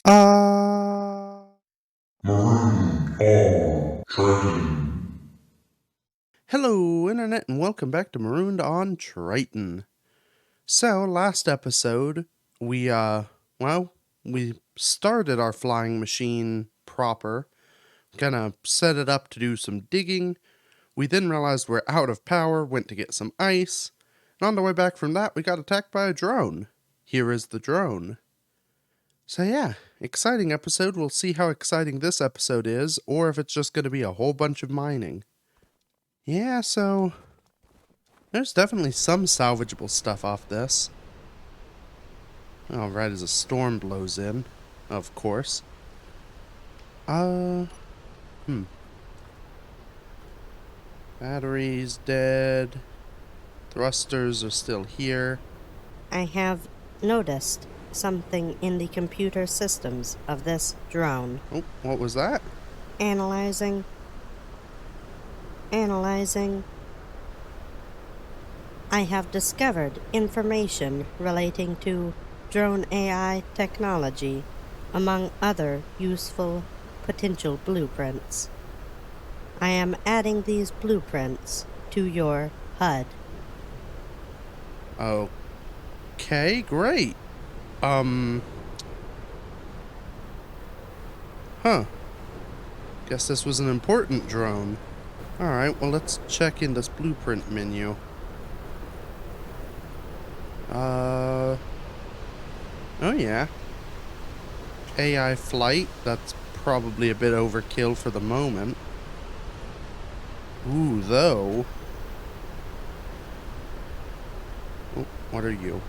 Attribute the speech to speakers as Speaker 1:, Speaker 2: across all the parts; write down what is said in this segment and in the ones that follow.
Speaker 1: Marooned on Triton.
Speaker 2: Hello, Internet, and welcome back to Marooned on Triton. So, last episode, we started our flying machine proper, kind of set it up to do some digging. We then realized we're out of power, went to get some ice, and on the way back from that, we got attacked by a drone. Here is the drone. So yeah, exciting episode. We'll see how exciting this episode is, or if it's just going to be a whole bunch of mining. Yeah, so there's definitely some salvageable stuff off this. Alright, as a storm blows in, of course. Uh, Battery's dead. Thrusters are still here.
Speaker 3: I have noticed something in the computer systems of this drone.
Speaker 2: Oh, what was that?
Speaker 3: Analyzing. I have discovered information relating to drone AI technology, among other useful potential blueprints. I am adding these blueprints to your HUD.
Speaker 2: Okay, great. Guess this was an important drone. Alright, well, let's check in this blueprint menu. Oh yeah. AI flight, that's probably a bit overkill for the moment. Ooh, though. Oh, what are you?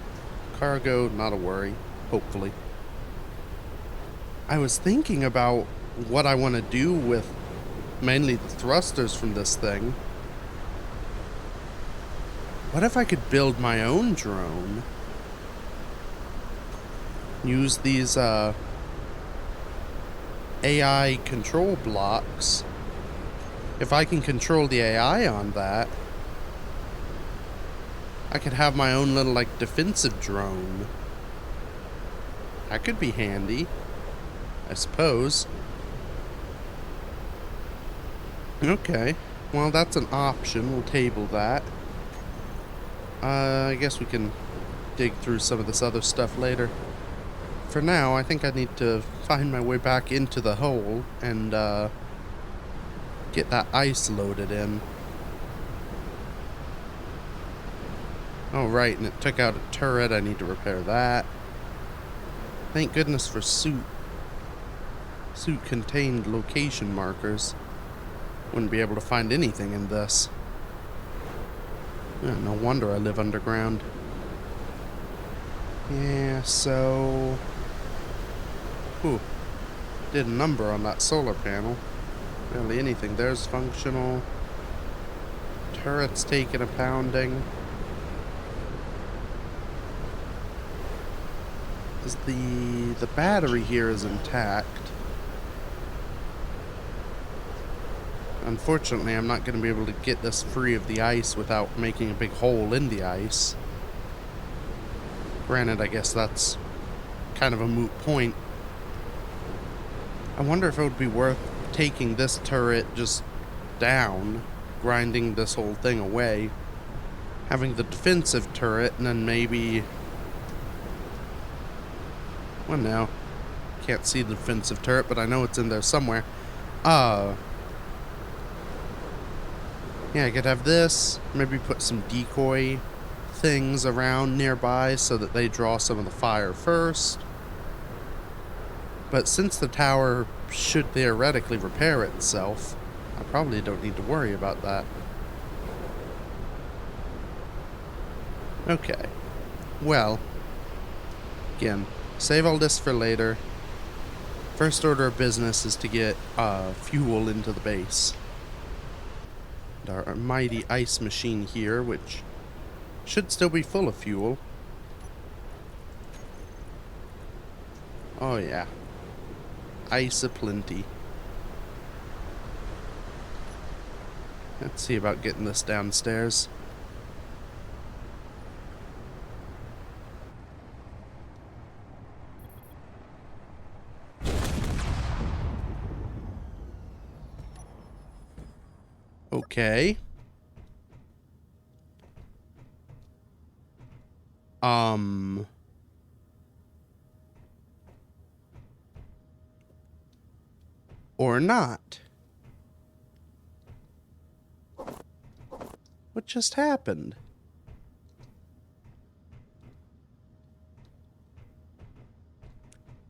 Speaker 2: Cargo, not a worry, hopefully. I was thinking about what I want to do with mainly the thrusters from this thing. What if I could build my own drone? Use these AI control blocks. If I can control the AI on that, I could have my own little, like, defensive drone. That could be handy, I suppose. Okay, well, that's an option. We'll table that. I guess we can dig through some of this other stuff later. For now, I think I need to find my way back into the hole and get that ice loaded in. Oh, right, and it took out a turret. I need to repair that. Thank goodness for suit. Suit contained location markers. Wouldn't be able to find anything in this. Yeah, no wonder I live underground. Yeah, so... Ooh. Did a number on that solar panel. Barely anything. There's functional. Turret's taking a pounding. The battery here is intact. Unfortunately, I'm not going to be able to get this free of the ice without making a big hole in the ice. Granted, I guess that's kind of a moot point. I wonder if it would be worth taking this turret just down, grinding this whole thing away, having the defensive turret, and then maybe... Well, no. Can't see the defensive turret, but I know it's in there somewhere. Yeah, I could have this, maybe put some decoy things around nearby so that they draw some of the fire first. But since the tower should theoretically repair itself, I probably don't need to worry about that. Okay. Well, again, save all this for later. First order of business is to get fuel into the base. Our mighty ice machine here, which should still be full of fuel. Oh yeah. Ice aplenty. Let's see about getting this downstairs. Okay. Or not. What just happened?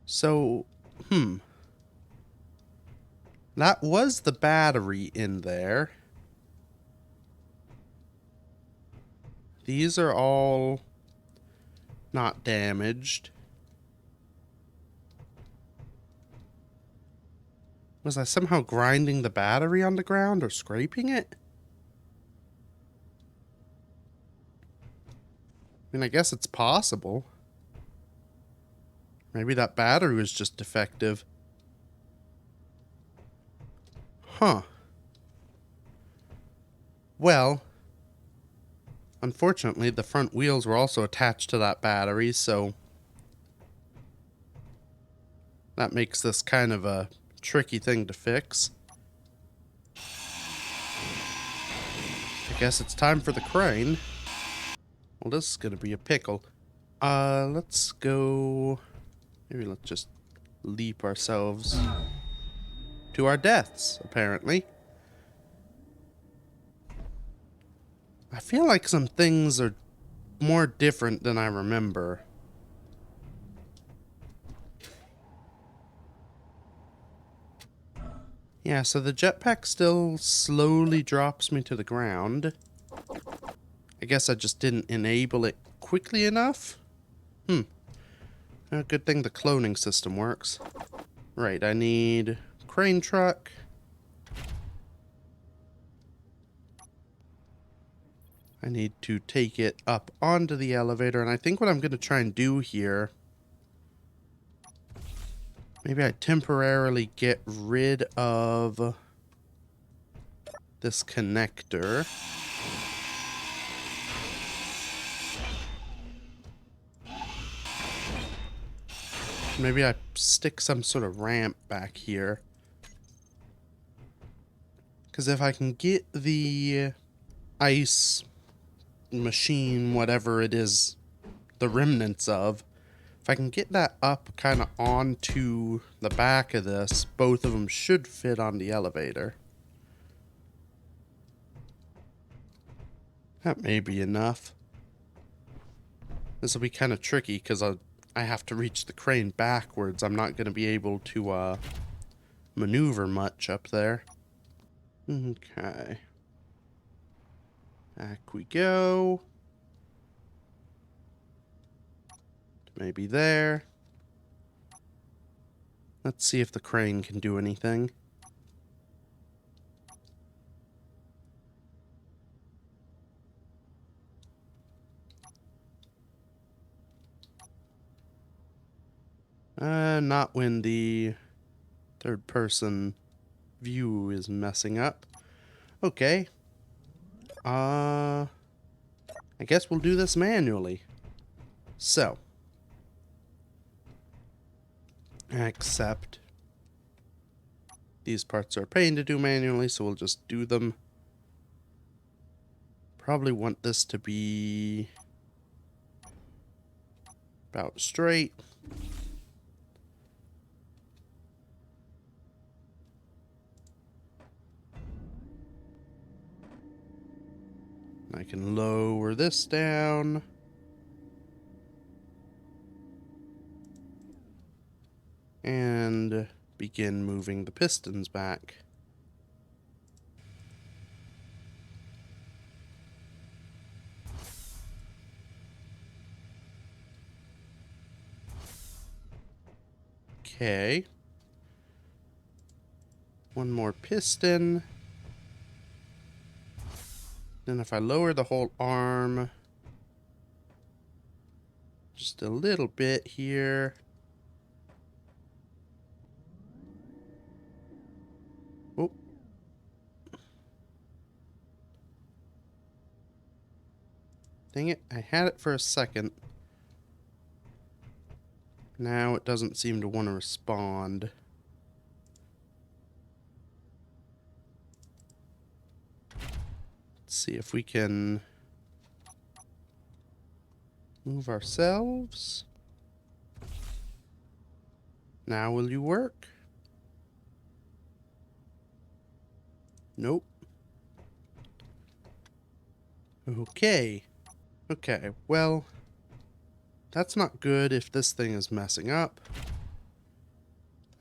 Speaker 2: So, that was the battery in there. These are all not damaged. Was I somehow grinding the battery on the ground or scraping it? I mean, I guess it's possible. Maybe that battery was just defective. Huh. Well, unfortunately, the front wheels were also attached to that battery, so that makes this kind of a tricky thing to fix. I guess it's time for the crane. Well, this is gonna be a pickle. Let's go... Maybe let's just leap ourselves to our deaths, apparently. I feel like some things are more different than I remember. Yeah, so the jetpack still slowly drops me to the ground. I guess I just didn't enable it quickly enough? Good thing the cloning system works. Right, I need crane truck. I need to take it up onto the elevator, and I think what I'm going to try and do here... Maybe I temporarily get rid of this connector. Maybe I stick some sort of ramp back here. Because if I can get the ice machine, whatever it is, the remnants of, if I can get that up kind of onto the back of this, both of them should fit on the elevator. That may be enough. This will be kind of tricky because I have to reach the crane backwards. I'm not going to be able to maneuver much up there. Okay. Back we go. Maybe there. Let's see if the crane can do anything. Not when the third person view is messing up. Okay. I guess we'll do this manually. So. Accept. These parts are a pain to do manually, so we'll just do them. Probably want this to be about straight. I can lower this down. And begin moving the pistons back. Okay. One more piston. Then if I lower the whole arm just a little bit here. Oh. Dang it, I had it for a second. Now it doesn't seem to want to respond. see if we can move ourselves. Now will you work? Nope. Okay. Okay, well, that's not good if this thing is messing up.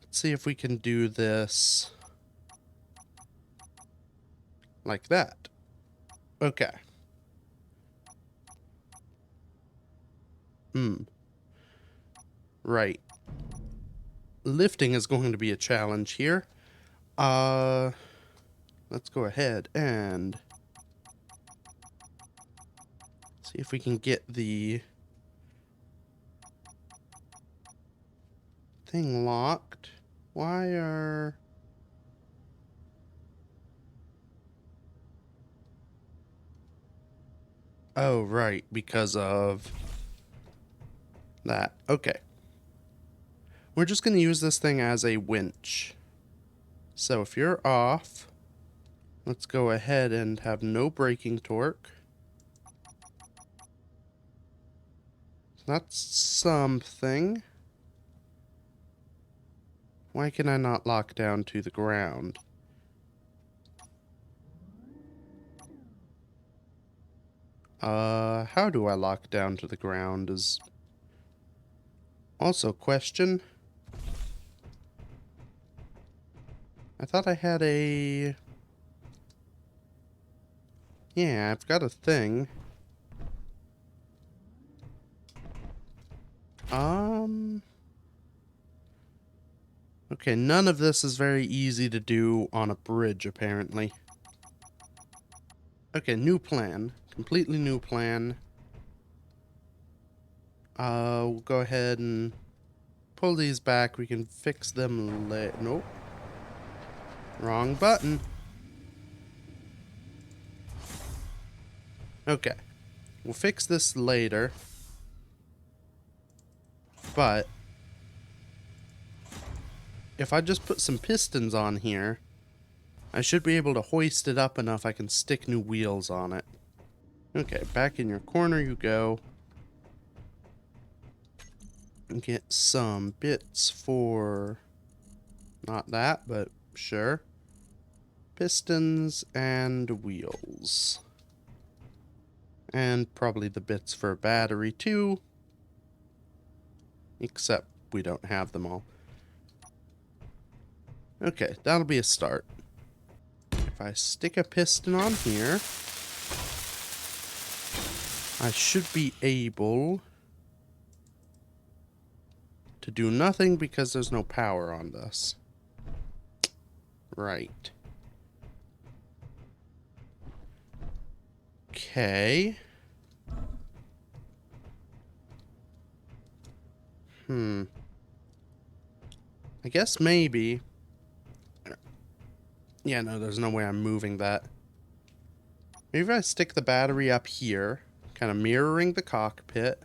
Speaker 2: Let's see if we can do this like that. Okay. Right. Lifting is going to be a challenge here. Let's go ahead and see if we can get the thing locked. Why are... Oh, right, because of that. Okay. We're just going to use this thing as a winch. So if you're off, let's go ahead and have no braking torque. That's something. Why can I not lock down to the ground? How do I lock down to the ground is also a question. I thought I had a... Yeah, I've got a thing. Okay, none of this is very easy to do on a bridge, apparently. Okay, new plan. Completely new plan. We'll go ahead and pull these back. We can fix them later. Nope. Wrong button. Okay. We'll fix this later. But if I just put some pistons on here, I should be able to hoist it up enough I can stick new wheels on it. Okay, back in your corner you go. And get some bits for... not that, but sure. Pistons and wheels. And probably the bits for a battery too. Except we don't have them all. Okay, that'll be a start. If I stick a piston on here, I should be able to do nothing because there's no power on this. Right. Okay. I guess maybe... Yeah, no, there's no way I'm moving that. Maybe if I stick the battery up here, kind of mirroring the cockpit.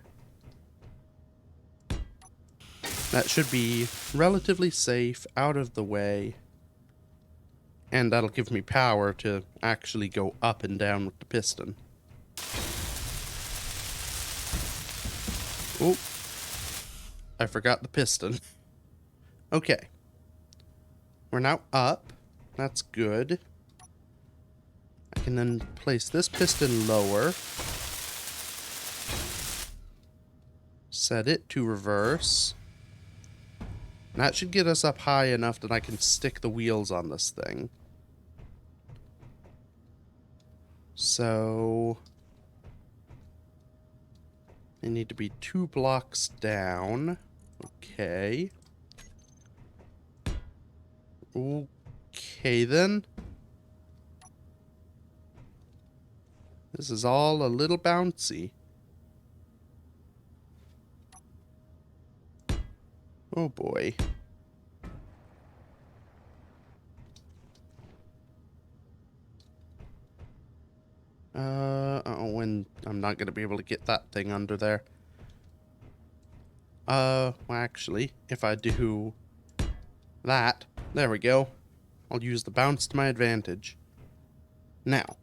Speaker 2: That should be relatively safe, out of the way. And that'll give me power to actually go up and down with the piston. Oh, I forgot the piston. Okay. We're now up. That's good. I can then place this piston lower. Set it to reverse. And that should get us up high enough that I can stick the wheels on this thing. So... they need to be 2 blocks down. Okay. Okay, then. This is all a little bouncy. Oh, boy. And I'm not going to be able to get that thing under there. Well, actually, if I do that, there we go. I'll use the bounce to my advantage. Now,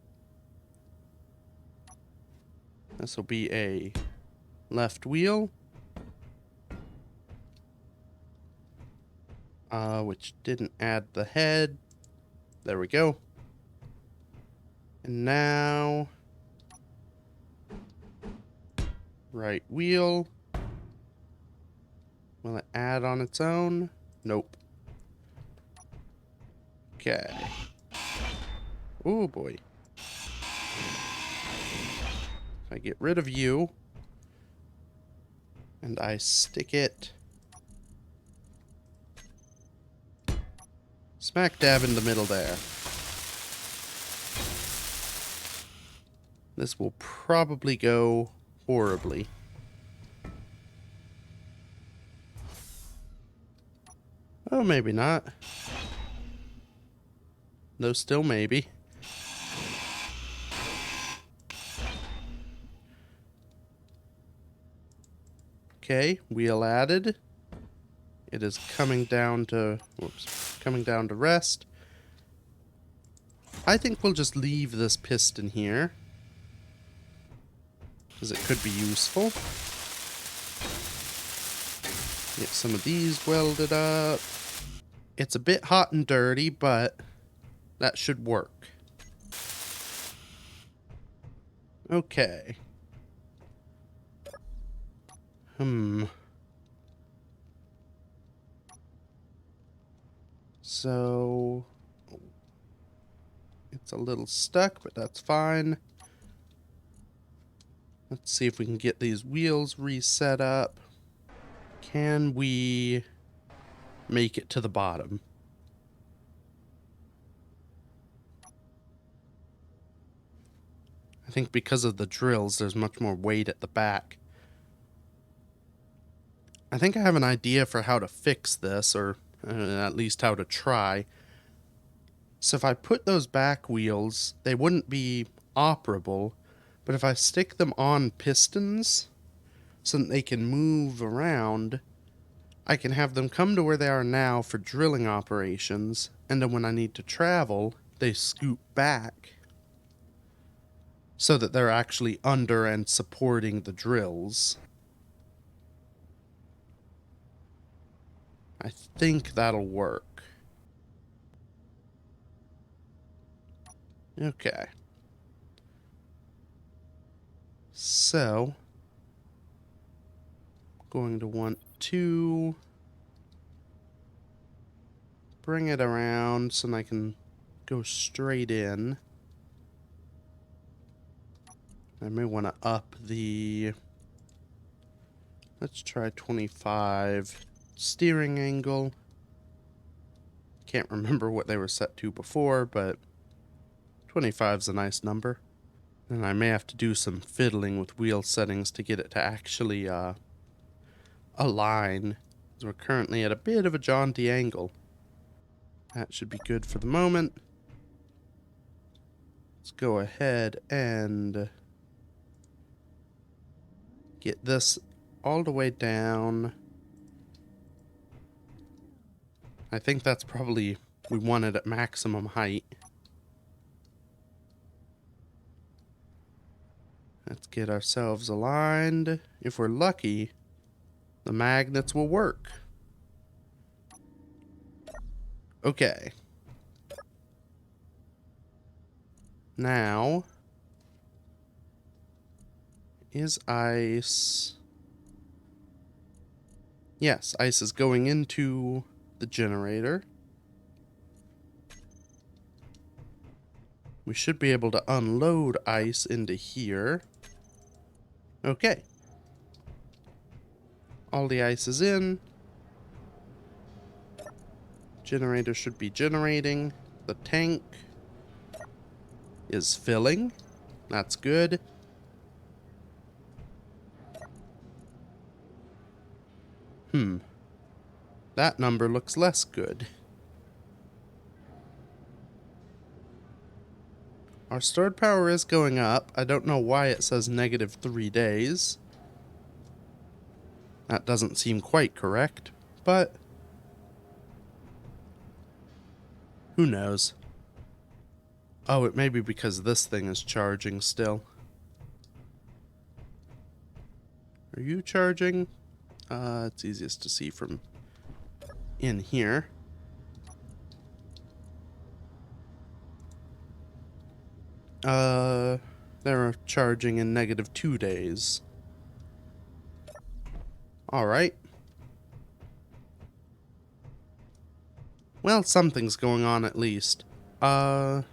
Speaker 2: This will be a left wheel. Which didn't add the head. There we go. And now... right wheel. Will it add on its own? Nope. Okay. Oh boy. If I get rid of you, and I stick it smack dab in the middle there. This will probably go horribly. Oh, maybe not. Though still maybe. Okay, wheel added. It is coming down to... whoops. Coming down to rest. I think we'll just leave this piston here, because it could be useful. Get some of these welded up. It's a bit hot and dirty, but that should work. Okay. So... it's a little stuck, but that's fine. Let's see if we can get these wheels reset up. Can we make it to the bottom? I think because of the drills, there's much more weight at the back. I think I have an idea for how to fix this, or at least how to try. So if I put those back wheels, they wouldn't be operable, but if I stick them on pistons so that they can move around, I can have them come to where they are now for drilling operations, and then when I need to travel, they scoot back so that they're actually under and supporting the drills. I think that'll work. Okay. So, going to want to bring it around so that I can go straight in. I may want to up the... let's try 25 steering angle. Can't remember what they were set to before, but 25 is a nice number. And I may have to do some fiddling with wheel settings to get it to actually align, because we're currently at a bit of a jaunty angle. That should be good for the moment. Let's go ahead and get this all the way down. I think that's probably, we want it at maximum height. Let's get ourselves aligned. If we're lucky, the magnets will work. Okay. Now, is ice... yes, ice is going into the generator. We should be able to unload ice into here. Okay. All the ice is in. Generator should be generating. The tank is filling. That's good. That number looks less good. Our stored power is going up. I don't know why it says -3 days. That doesn't seem quite correct, but who knows? Oh, it may be because this thing is charging still. Are you charging? It's easiest to see from in here. They're charging in -2 days. Alright. Well, something's going on at least. I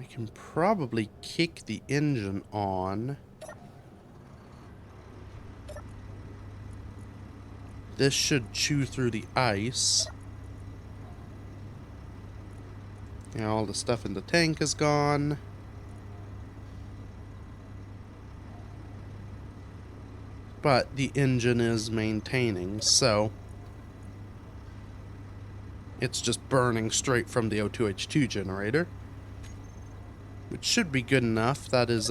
Speaker 2: can probably kick the engine on. This should chew through the ice. Yeah, all the stuff in the tank is gone. But the engine is maintaining, so it's just burning straight from the O2H2 generator, which should be good enough. That is,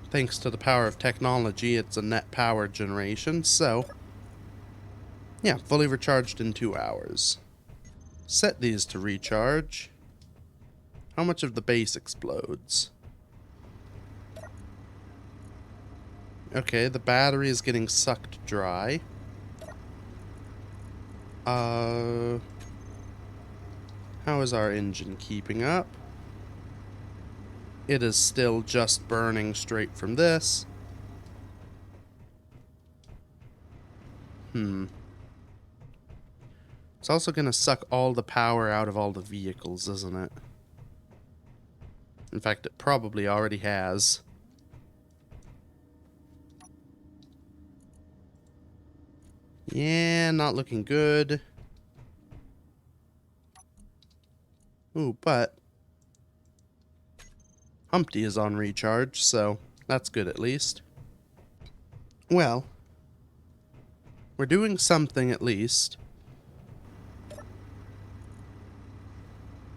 Speaker 2: thanks to the power of technology, it's a net power generation, so yeah, fully recharged in 2 hours. Set these to recharge. How much of the base explodes? Okay, the battery is getting sucked dry. How is our engine keeping up? It is still just burning straight from this. It's also going to suck all the power out of all the vehicles, isn't it? In fact, it probably already has. Yeah, not looking good. Ooh, but Humpty is on recharge, so that's good at least. Well, we're doing something at least.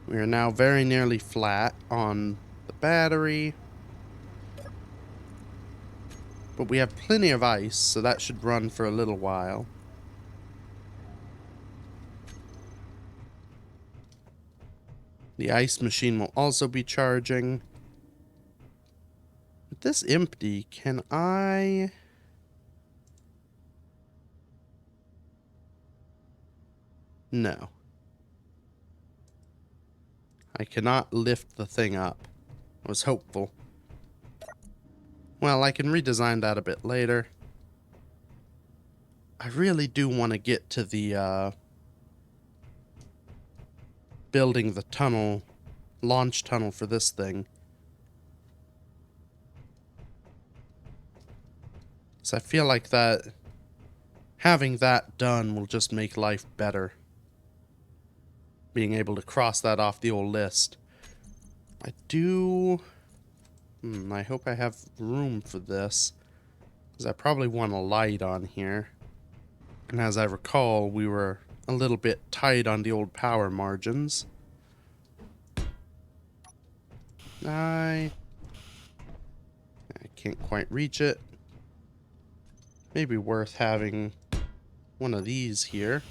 Speaker 2: We are now very nearly flat on the battery. But we have plenty of ice, so that should run for a little while. The ice machine will also be charging. With this empty, can I... No. I cannot lift the thing up. I was hopeful. Well, I can redesign that a bit later. I really do want to get to the, building the tunnel, launch tunnel for this thing. So I feel like that, having that done will just make life better. Being able to cross that off the old list. I do... I hope I have room for this, because I probably want a light on here. And as I recall, we were a little bit tight on the old power margins. I can't quite reach it. Maybe worth having one of these here.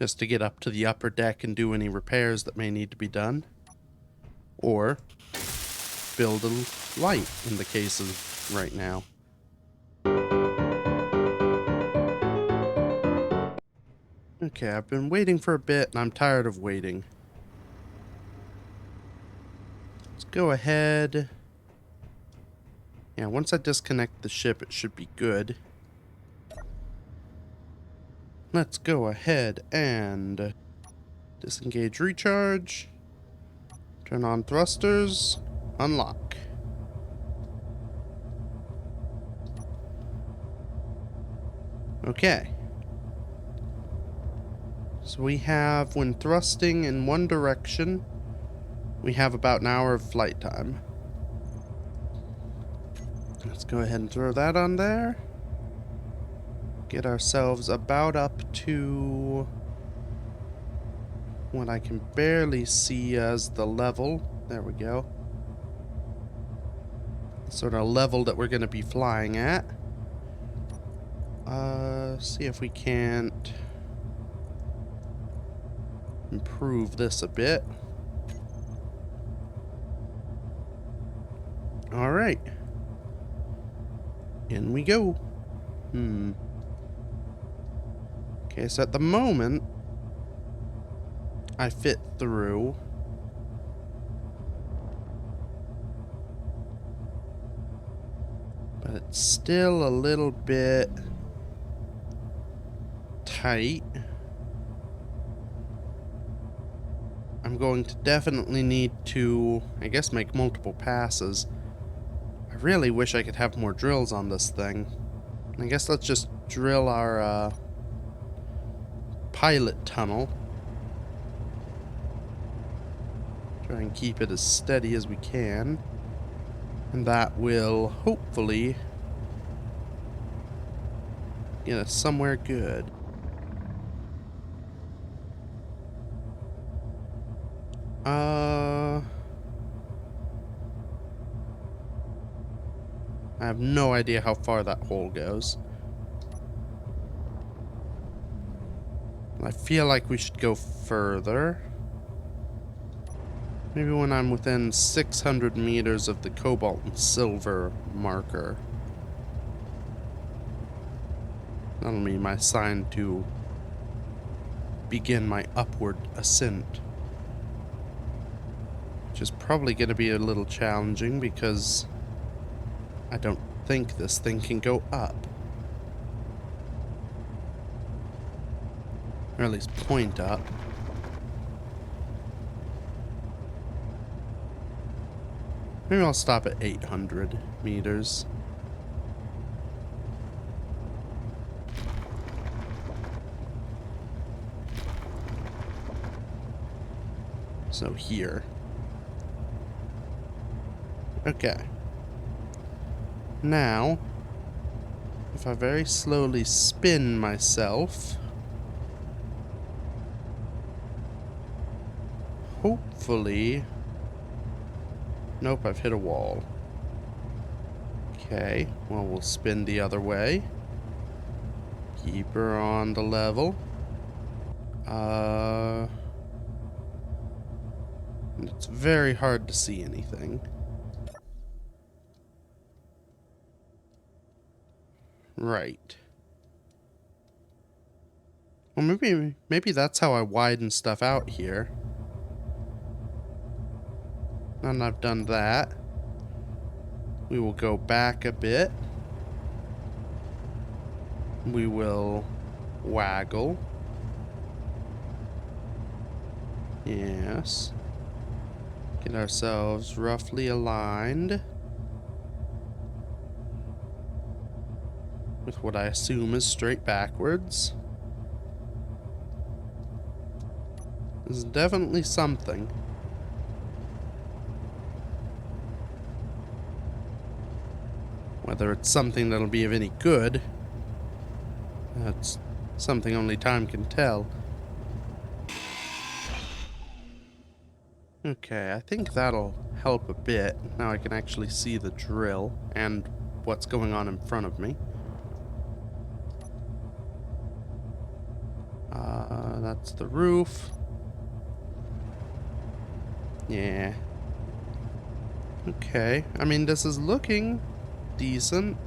Speaker 2: Just to get up to the upper deck and do any repairs that may need to be done. Or build a light in the case of right now. Okay, I've been waiting for a bit and I'm tired of waiting. Let's go ahead. Yeah, once I disconnect the ship, it should be good. Let's go ahead and disengage recharge. Turn on thrusters. Unlock. Okay. So we have, when thrusting in one direction, we have about an hour of flight time. Let's go ahead and throw that on there. Get ourselves about up to what I can barely see as the level. There we go. Sort of level that we're going to be flying at. See if we can't improve this a bit. Alright. In we go. Okay, so at the moment, I fit through. But it's still a little bit tight. I'm going to definitely need to, I guess, make multiple passes. I really wish I could have more drills on this thing. I guess let's just drill our pilot tunnel. Try and keep it as steady as we can. And that will hopefully get us somewhere good. I have no idea how far that hole goes. I feel like we should go further. Maybe when I'm within 600 meters of the cobalt and silver marker. That'll be my sign to begin my upward ascent. Which is probably going to be a little challenging because I don't think this thing can go up. Or at least point up. Maybe I'll stop at 800 meters. So here. Okay. Now, if I very slowly spin myself, hopefully... Nope, I've hit a wall. Okay, well, we'll spin the other way. Keep her on the level. It's very hard to see anything. Right. Well, maybe that's how I widen stuff out here. And I've done that. We will go back a bit. We will waggle. Yes. Get ourselves roughly aligned with what I assume is straight backwards. This is definitely something. Whether it's something that'll be of any good, that's something only time can tell. Okay, I think that'll help a bit. Now I can actually see the drill and what's going on in front of me. That's the roof. Yeah. Okay, I mean, this is looking decent.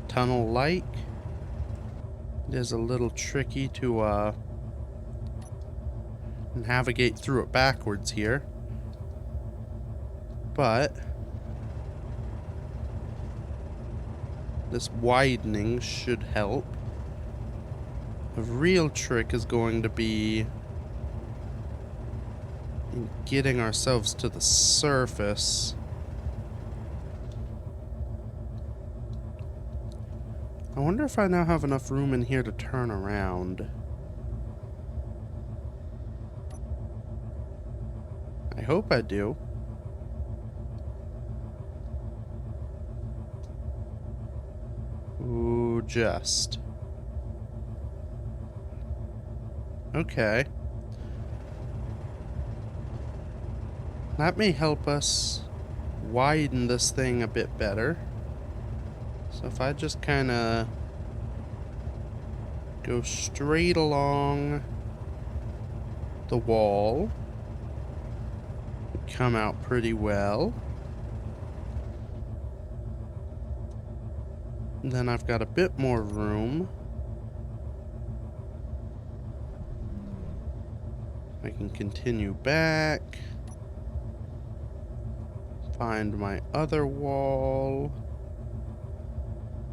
Speaker 2: Tunnel-like. It is a little tricky to navigate through it backwards here. But this widening should help. The real trick is going to be in getting ourselves to the surface. I wonder if I now have enough room in here to turn around. I hope I do. Ooh, just. Okay. That may help us widen this thing a bit better. So if I just kind of go straight along the wall. Come out pretty well. And then I've got a bit more room. I can continue back. Find my other wall,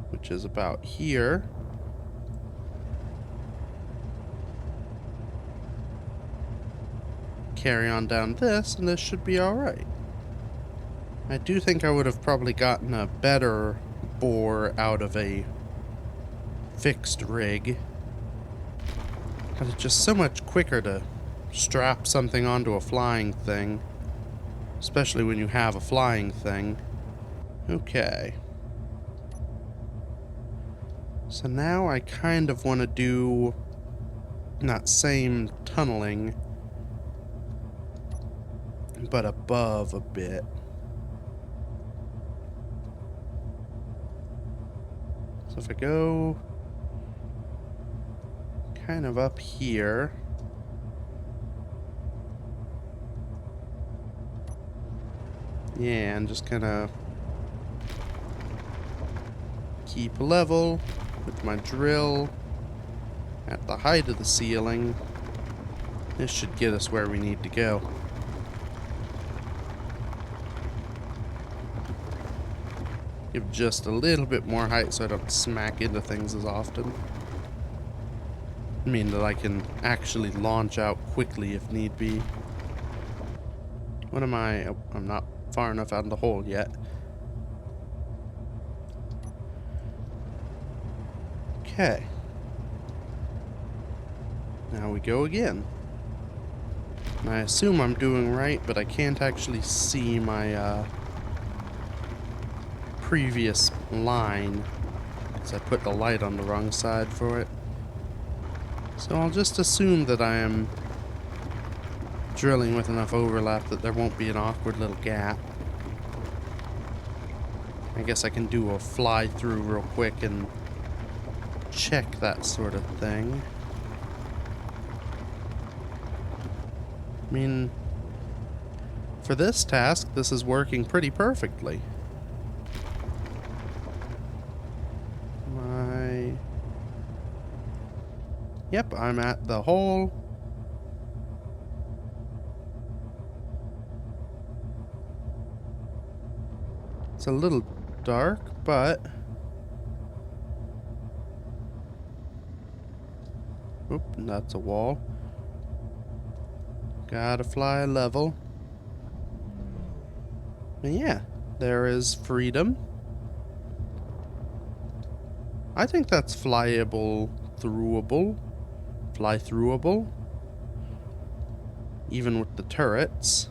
Speaker 2: which is about here. Carry on down this, and this should be alright. I do think I would have probably gotten a better bore out of a fixed rig. But it's just so much quicker to strap something onto a flying thing. Especially when you have a flying thing. Okay. So now I kind of want to do that same tunneling, but above a bit. So if I go kind of up here. Yeah, and just kind of keep level with my drill at the height of the ceiling. This should get us where we need to go. Give just a little bit more height so I don't smack into things as often. I mean that I can actually launch out quickly if need be. What am I? Oh, I'm not far enough out in the hole yet. Okay. Now we go again. And I assume I'm doing right, but I can't actually see my previous line because I put the light on the wrong side for it. So I'll just assume that I am drilling with enough overlap that there won't be an awkward little gap. I guess I can do a fly through real quick and check that sort of thing. I mean, for this task, this is working pretty perfectly. Yep, I'm at the hole. It's a little dark, but... Oop, that's a wall. Gotta fly level. And yeah, there is freedom. I think that's flyable, throughable. Fly throughable. Even with the turrets.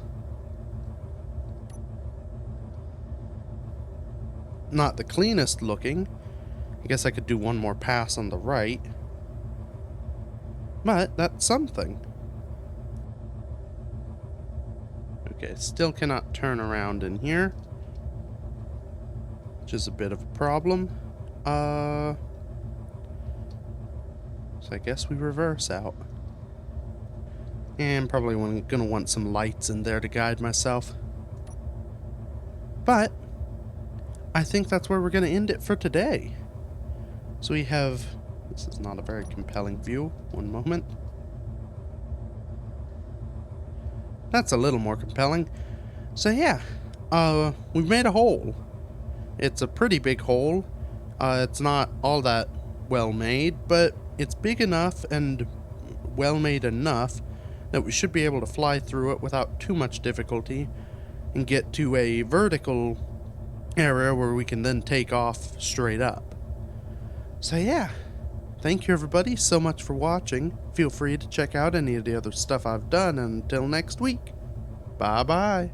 Speaker 2: Not the cleanest looking. I guess I could do one more pass on the right. But that's something. Okay, still cannot turn around in here. Which is a bit of a problem. So I guess we reverse out. And probably gonna want some lights in there to guide myself. But I think that's where we're gonna end it for today. So we have... This is not a very compelling view. One moment. That's a little more compelling. So yeah, we've made a hole. It's a pretty big hole. It's not all that well made, but it's big enough and well made enough that we should be able to fly through it without too much difficulty and get to a vertical area where we can then take off straight up. So yeah, thank you everybody so much for watching. Feel free to check out any of the other stuff I've done, and until next week, bye bye.